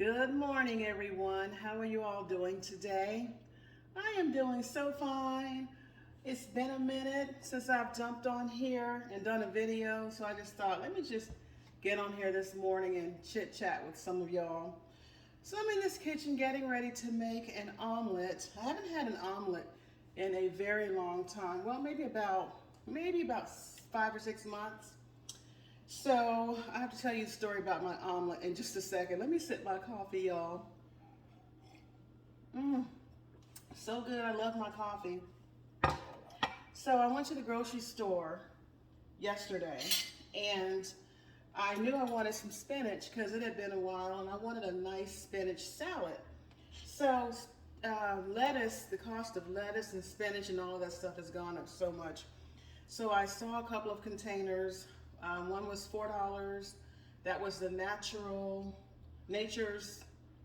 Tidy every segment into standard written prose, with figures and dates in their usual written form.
Good morning, everyone. How are you all doing today? I am doing so fine. It's been a minute since I've jumped on here and done a video, so I just thought, let me just get on here this morning and chit chat with some of y'all. So I'm in this kitchen getting ready to make an omelet. I haven't had an omelet in a very long time. Well, maybe about 5 or 6 months. So I have to tell you a story about my omelet in just a second. Let me sip my coffee, y'all. So good. I love my coffee. So I went to the grocery store yesterday and I knew I wanted some spinach because it had been a while and I wanted a nice spinach salad. So lettuce, the cost of lettuce and spinach and all of that stuff has gone up so much. So I saw a couple of containers. One was $4. That was the Nature's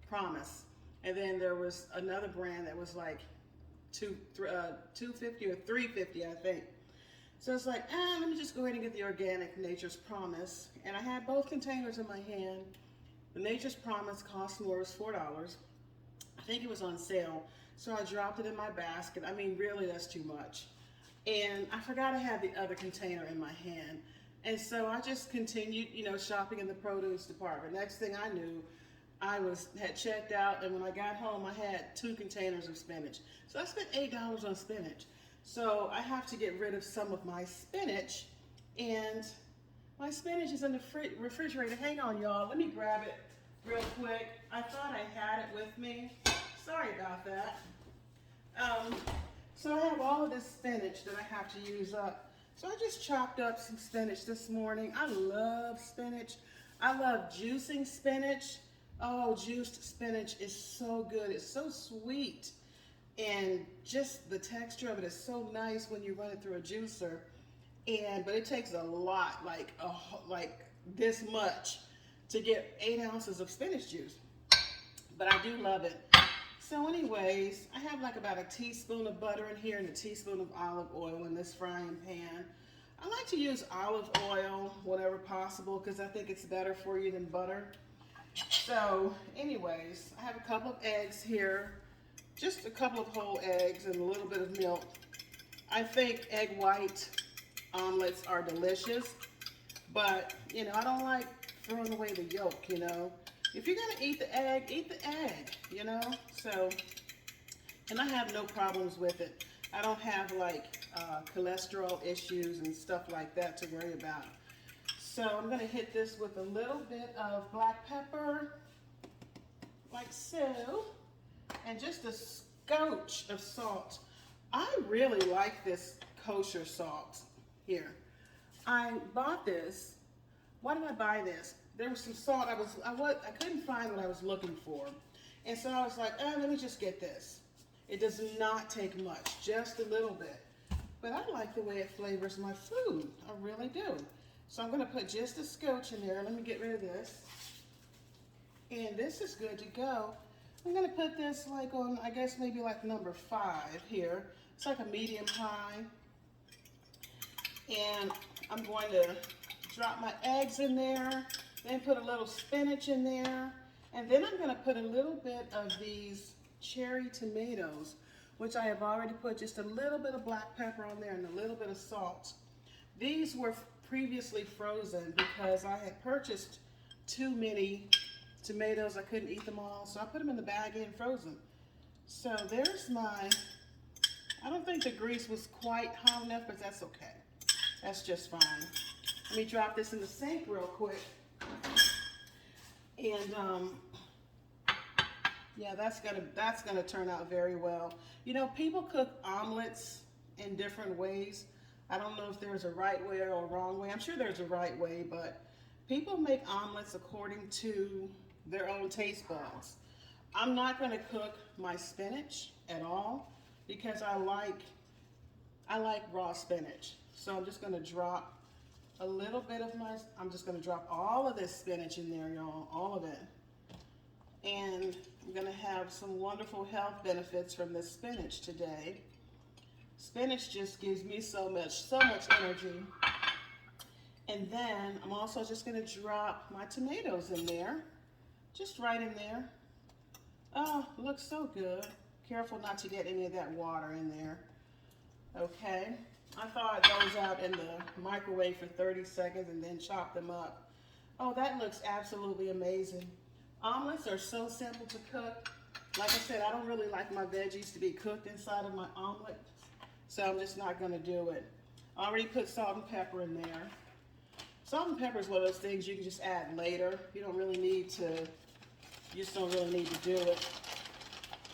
Promise. And then there was another brand that was like $2.50 or $3.50, I think. So it's like, let me just go ahead and get the organic Nature's Promise. And I had both containers in my hand. The Nature's Promise cost more, it was $4. I think it was on sale. So I dropped it in my basket. I mean, really, that's too much. And I forgot I had the other container in my hand. And so I just continued, shopping in the produce department. Next thing I knew, had checked out, and when I got home, I had 2 containers of spinach. So I spent $8 on spinach. So I have to get rid of some of my spinach, and my spinach is in the refrigerator. Hang on, y'all. Let me grab it real quick. I thought I had it with me. Sorry about that. So I have all of this spinach that I have to use up. So I just chopped up some spinach this morning. I love spinach. I love juicing spinach. Oh, juiced spinach is so good. It's so sweet. And just the texture of it is so nice when you run it through a juicer. But it takes a lot, like this much, to get 8 ounces of spinach juice. But I do love it. So anyways, I have like about a teaspoon of butter in here and a teaspoon of olive oil in this frying pan. I like to use olive oil whenever possible because I think it's better for you than butter. So anyways, I have a couple of eggs here, just a couple of whole eggs and a little bit of milk. I think egg white omelets are delicious, but I don't like throwing away the yolk, If you're gonna eat the egg, So, and I have no problems with it. I don't have cholesterol issues and stuff like that to worry about. So I'm gonna hit this with a little bit of black pepper, like so, and just a scotch of salt. I really like this kosher salt here. I bought this. Why did I buy this? There was some salt I couldn't find what I was looking for. And so I was like, let me just get this. It does not take much, just a little bit. But I like the way it flavors my food. I really do. So I'm gonna put just a scotch in there. Let me get rid of this. And this is good to go. I'm gonna put this on, I guess maybe number 5 here. It's like a medium high. And I'm going to drop my eggs in there, then put a little spinach in there. And then I'm gonna put a little bit of these cherry tomatoes, which I have already put just a little bit of black pepper on there and a little bit of salt. These were previously frozen because I had purchased too many tomatoes. I couldn't eat them all, so I put them in the bag and frozen. So there's I don't think the grease was quite hot enough, but that's okay. That's just fine. Let me drop this in the sink real quick. And yeah, that's gonna turn out very well. People cook omelets in different ways. I don't know if there's a right way or a wrong way. I'm sure there's a right way, but people make omelets according to their own taste buds. I'm not gonna cook my spinach at all because I like raw spinach. So I'm just gonna drop a little bit of I'm just gonna drop all of this spinach in there, y'all, all of it. And I'm gonna have some wonderful health benefits from this spinach today. Spinach just gives me so much energy. And then I'm also just gonna drop my tomatoes in there, Just right in there. Oh, looks so good. Careful not to get any of that water in there. Okay. I thawed those out in the microwave for 30 seconds and then chopped them up. Oh, that looks absolutely amazing. Omelets are so simple to cook. Like I said, I don't really like my veggies to be cooked inside of my omelet, so I'm just not going to do it. I already put salt and pepper in there. Salt and pepper is one of those things you can just add later. You don't really need to, you just don't really need to do it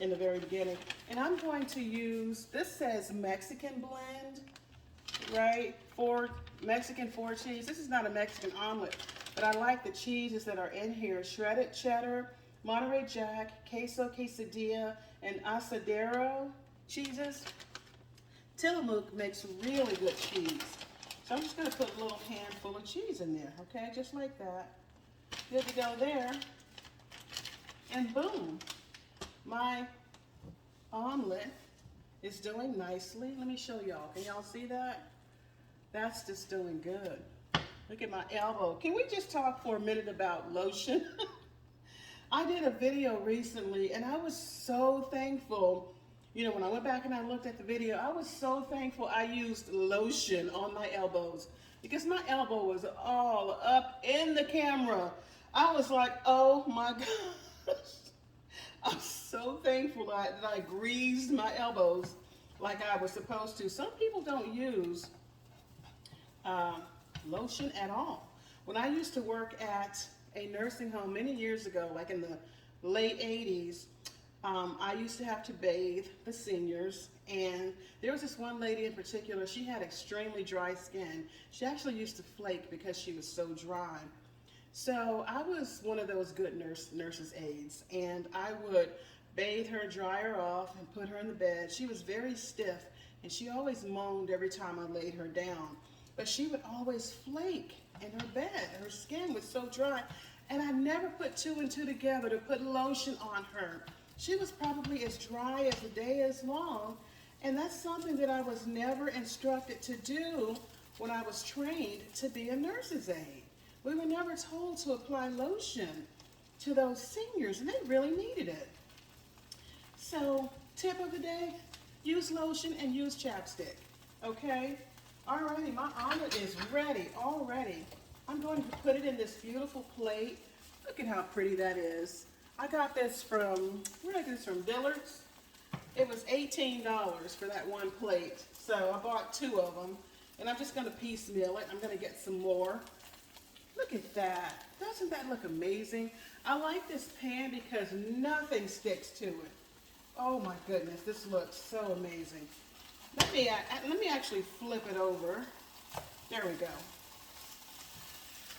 in the very beginning. And I'm going to use, this says Mexican blend, right? Mexican 4 cheese. This is not a Mexican omelet, but I like the cheeses that are in here. Shredded cheddar, Monterey Jack, queso quesadilla, and asadero cheeses. Tillamook makes really good cheese. So I'm just going to put a little handful of cheese in there, okay? Just like that. Good to go there. And boom, my omelet is doing nicely. Let me show y'all. Can y'all see that? That's just doing good. Look at my elbow. Can we just talk for a minute about lotion? I did a video recently and I was so thankful. You know, when I went back and I looked at the video, I was so thankful I used lotion on my elbows because my elbow was all up in the camera. I was like, oh my gosh. I'm so thankful that I greased my elbows like I was supposed to. Some people don't use lotion at all. When I used to work at a nursing home many years ago, like in the late 80s, I used to have to bathe the seniors, and there was this one lady in particular. She had extremely dry skin. She actually used to flake because she was so dry. So I was one of those good nurses' aides, and I would bathe her, dry her off, and put her in the bed. She was very stiff, and she always moaned every time I laid her down. But she would always flake in her bed. Her skin was so dry, and I never put 2 and 2 together to put lotion on her. She was probably as dry as the day is long, and that's something that I was never instructed to do when I was trained to be a nurse's aide. We were never told to apply lotion to those seniors, and they really needed it. So, tip of the day, use lotion and use chapstick, okay? Alrighty, my omelet is ready already. I'm going to put it in this beautiful plate. Look at how pretty that is. I got this from, where did I get this from? Dillard's. It was $18 for that one plate. So I bought 2 of them, and I'm just going to piecemeal it. I'm going to get some more. Look at that. Doesn't that look amazing? I like this pan because nothing sticks to it. Oh my goodness, this looks so amazing. Let me actually flip it over. There we go.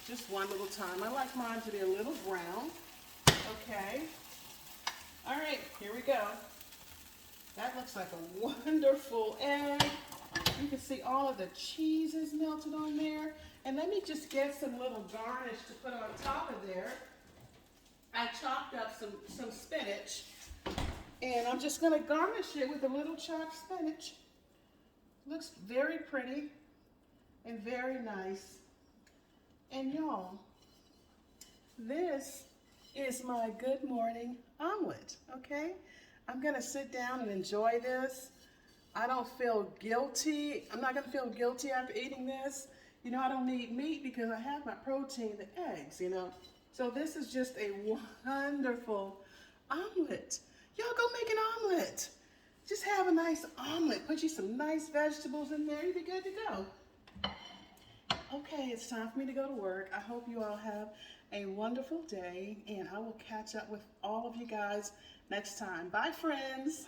Just one little time. I like mine to be a little brown. Okay. All right, here we go. That looks like a wonderful egg. You can see all of the cheese is melted on there. And let me just get some little garnish to put on top of there. I chopped up some spinach, and I'm just going to garnish it with a little chopped spinach. Looks very pretty and very nice. And y'all, this is my good morning omelet, okay? I'm gonna sit down and enjoy this. I don't feel guilty. I'm not gonna feel guilty after eating this. You know, I don't need meat because I have my protein, the eggs, you know. So this is just a wonderful omelet. Y'all go make an omelet. Just have a nice omelet. Put you some nice vegetables in there. You'll be good to go. Okay, it's time for me to go to work. I hope you all have a wonderful day, and I will catch up with all of you guys next time. Bye, friends.